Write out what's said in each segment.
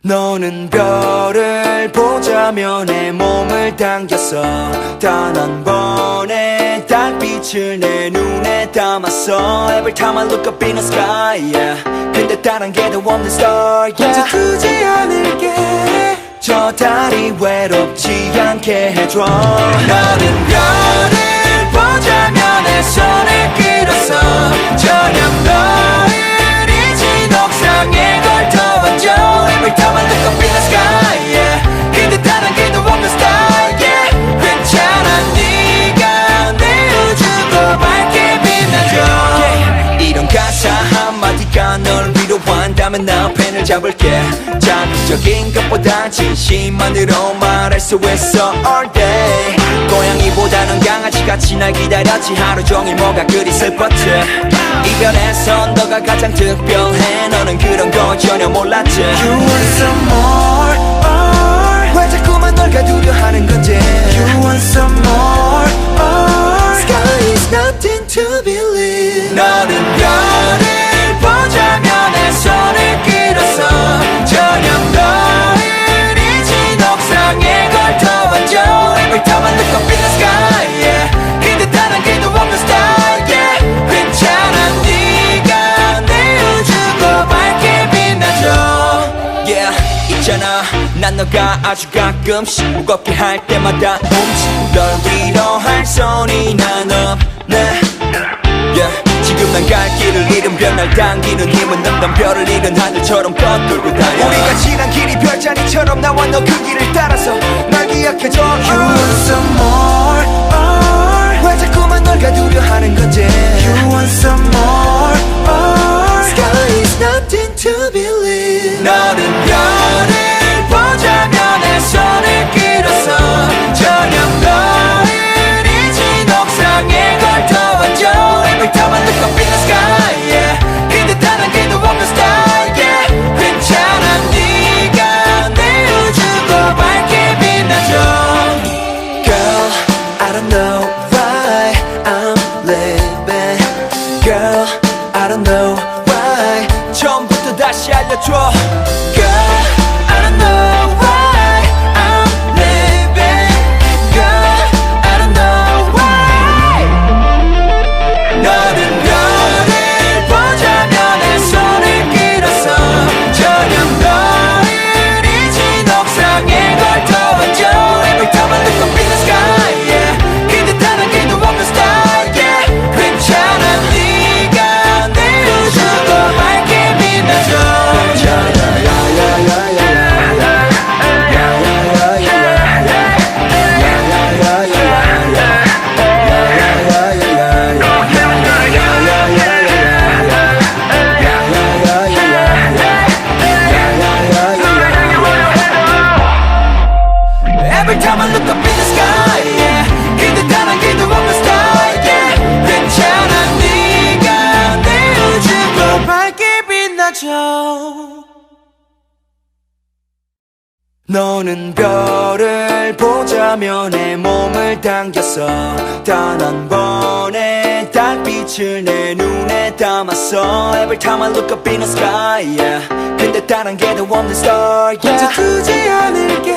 너는 별을 보자며 내 몸을 당겼어. 단 한 번의 달빛을 내 눈에 담았어. Every time I look up in the sky, yeah. 근데 다른 게 더 없는 star, yeah. 이제 두지 않을게. 저 달이 외롭지 않게 해줘. 너는 별을 보자며 내 손을 끌었어. 저녁 너를 잊은 옥상에 걸터왔죠. Every time I look up in the sky, yeah. 근데 다른 길도 없는 star, yeah. 괜찮아 네가 내 우주도 밝게 빛나줘, yeah. 이런 가사 한마디가 널 위로한다면 나 펜을 잡을게. 자극적인 것보다 진심만으로 말할 수 있어 all day. 고양이보다는 강아지같이 날 기다렸지. 하루 종일 뭐가 그리 슬펐지. 이별에선 너가 가장 특별해. 너는 그런 거 전혀 몰랐지. You want some more, or 왜 자꾸만 널 가두려 하는 건지. You want some more, or sky is nothing to believe. 너는 별을 보자며 내 손을 끌었어. 저녁 너를 잊은 옥상에 걸터왔죠. Every time I look up in the sky, yeah. 근데 다른 길도 없는 star, yeah. 괜찮아 네가 내 우주도 밝게 빛나줘, yeah. 있잖아 난 너가 아주 가끔씩 무겁게 할 때마다 널 위로할 손이 난 없네, yeah. 지금 난 갈 길을 잃은 별 날 당기는 힘은 없던 별을 잃은 하늘처럼 뻗돌고 다녀. 우리가 지난 길이 별자리처럼 나와 너 그 길을 따라서 날 기억해줘. You want some more, or 왜 자꾸만 널 가두려 하는 건지. You want some more, or sky is nothing to believe. 너는 별을 보자며 내 손을 끌었어. 저녁 너를 잊은 옥상에 걸터왔죠. Every time I look up in the sky, yeah. 근데 다른 길도 없는 star, yeah. 괜찮아 네가 내 우주도 밝게 빛나줘. Girl, I don't know why I'm living. Girl, I don't know why. 처음부터 다시 알려줘. Girl, I don't know why I'm living. Girl, I don't know why. 너는 별을 보자며 내 손을 끌었어. 저녁 너를 잊은 옥상에 걸터왔죠. Every time I look up in the sky, yeah. 근데 다른 길도 없는 star, yeah. 괜찮아 네가 내 우주도 밝게 빛나줘. Every time I look up in the sky, yeah. 근데 다른 길도 없는 star, yeah. 괜찮아 네가 내 우주도 밝게 빛나줘. 너는 별을 보자며 내 몸을 당겼어. 단 한 번의 달빛을 내 눈에 담았어. Every time I look up in the sky, yeah. 근데 다른 게 더 없는 star, yeah. 이제 두지 않을게.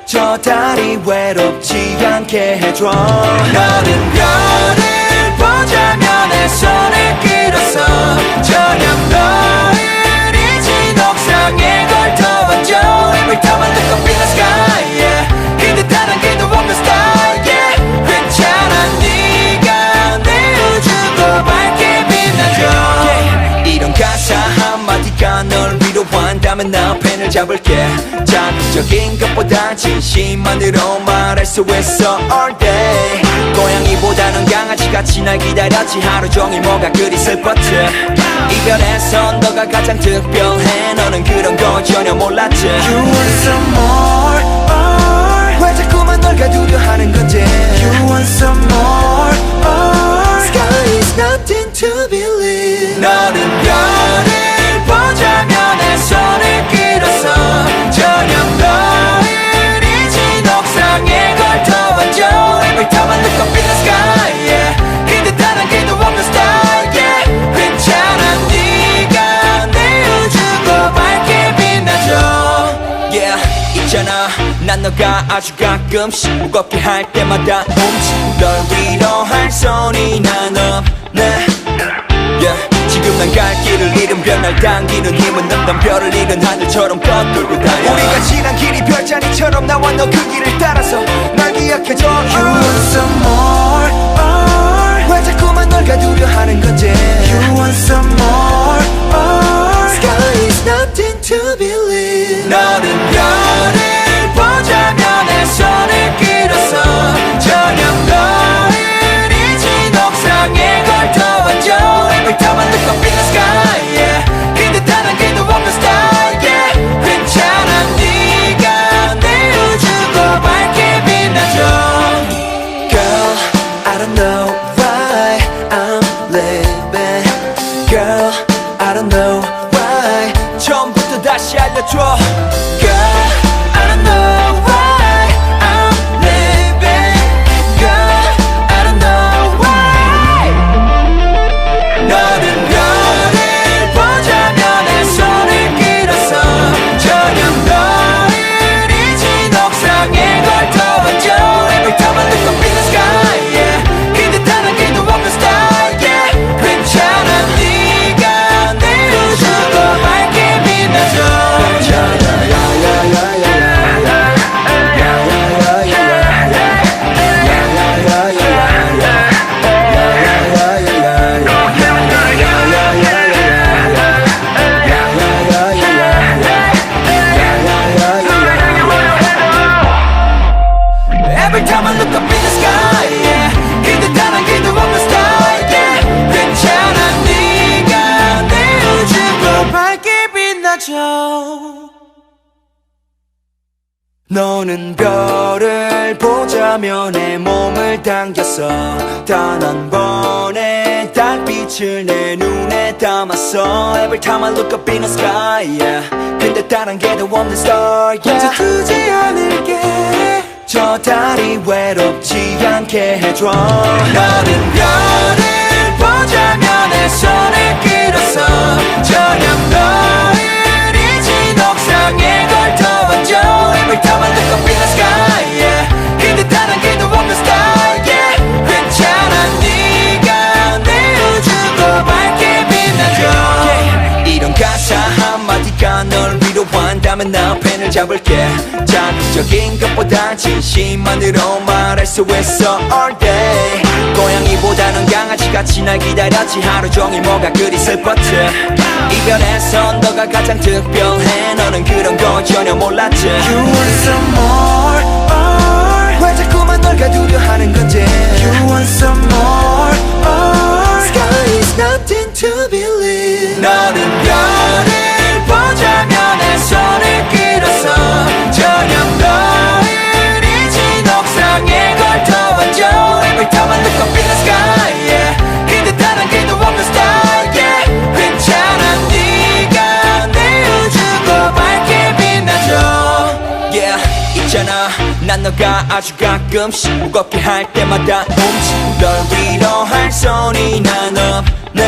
저 달이 외롭지 않게 해줘. 너는 별을 보자며 내 손을 끌었어. 저녁 너를 잊은 옥상에 걸터왔죠. Every time I look up in the sky, yeah. 근데 다른 길도 없는 star, yeah. 괜찮아 네가 내 우주도 밝게 빛나줘, yeah. 이런 가사 한마디가 널 위로한다면 나 펜을 잡을게. 자극적인 것보다 진심만으로 말할 수 있어 all day. 고양이보다는 강아지같이 날 기다렸지. 하루 종일 뭐가 그리 슬펐지. 이별에선 너가 가장 특별해. 너는 그런 거 전혀 몰랐지. You want some more, or 왜 자꾸만 널 가두려 하는 건지. You want some more, or sky is nothing to believe. 너는 별을 보자며 내 손을 끌었어. 저녁 너를 잊은 옥상에 걸터왔죠. Every time I look up in the sky, yeah. 근데 다른 길도 없는 star, yeah. 괜찮아 네가 내 우주도 밝게 빛나줘. 난 너가 아주 가끔씩 무겁게 할 때마다 널 위로할 소리는 없네 지금 난 갈 길을 잃은 별날 당기는 힘은 없던 별을 잃은 하늘처럼 떠돌고 다녀 우리가 지난 길이 별자리처럼 나와 너 그 길을 따라서 날 기억해줘 You want some more 왜 자꾸만 널 가두려 하는 건지 You want some more Sky is nothing to believe 너는 별을 보자면 내 손을 끌어서 저녁 너를 잊은 옥상에 걸터와줘 Every time I look up in the sky yeah. 근데 단 한 개도 없는 style yeah. 괜찮아 네가 내 우주고 밝게 빛나줘 Girl I don't know why I'm living Girl I don't know why 처음부터 다시 알려줘 Girl I don't know why I'm living Girl I don't know why 너는 별을 보자면 내 손을 끌어서 저녁 너를 잊은 옥상에 걸터와줘 Every time I look up in the sky yeah. 근데 단 한 개도 없는 style yeah. 괜찮아 네가 내 우주고 밝게 빛나줘 Every time I look up in the sky yeah. 근데 단 한 개도 없는 style yeah. 괜찮아 네가 내 우주고 밝게 빛나줘 너는 별을 보자며 내 몸을 당겼어 단 한 번의 달빛을 내 눈에 담았어 Every time I look up in the sky yeah. 근데 단 한 개도 없는 star yeah. 혼자 두지 않을게 저 달이 외롭지 않게 해줘 너는 별을 보자며 내 손을 끌어서 저녁 너를 잊은 옥상에 걸터와줘 Every time I look up in the sky yeah. 근데 단 한 개도 없는 style yeah. 괜찮아 네가 내 우주고 밝게 빛나줘 yeah. 이런 가사 한마디가 널 위로한다면 나 펜을 잡을게 자극적인 것보다 진심만으로 말할 수 있어 all day 고양이보다는 강아지같이 날 기다렸지 하루 종일 뭐가 그리 슬펐지 이별에선 너가 가장 특별해 너는 그런 거 전혀 몰랐지 You want some more 왜 자꾸만 널 가두려 하는 건지 You want some more Sky is nothing to believe 너는 별을 보자면 내 손을 끌어서 저녁 너를 잊은 옥상에 걸터와줘 Every time I look up in the sky yeah. 근데 단 한 개도 없는 style yeah. 괜찮아 네가 내 우주고 밝게 빛나줘 yeah. 있잖아 난 너가 아주 가끔씩 무겁게 할 때마다 널 위로할 소리는 없네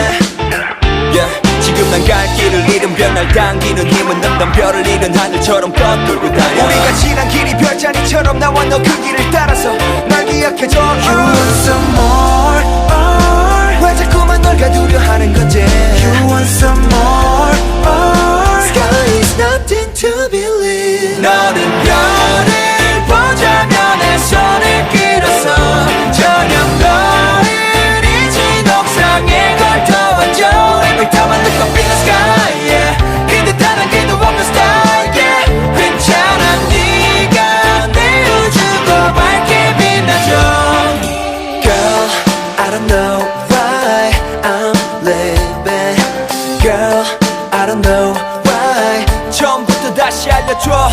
yeah. 지금 난 갈 길을 잃은 별날 당기는 힘은 없던 별을 잃은 하늘처럼 떠돌고 다녀 우리가 지난 길이 별자리처럼 나와 너 그 길을 따라서 날 기억해줘 You want some more 왜 자꾸만 널 가두려 하는 건지 You want some more Sky is nothing to believe 너는 별을 보자면 내 손을 끌어서 저녁 너를 잊은 옥상에 걸터와줘 Every time I look up in the sky yeah. 근데 단 한 개도 없는 style yeah. 괜찮아 네가 내 우주고 밝게 빛나줘 Girl I don't know why I'm living Girl I don't know why 처음부터 다시 알려줘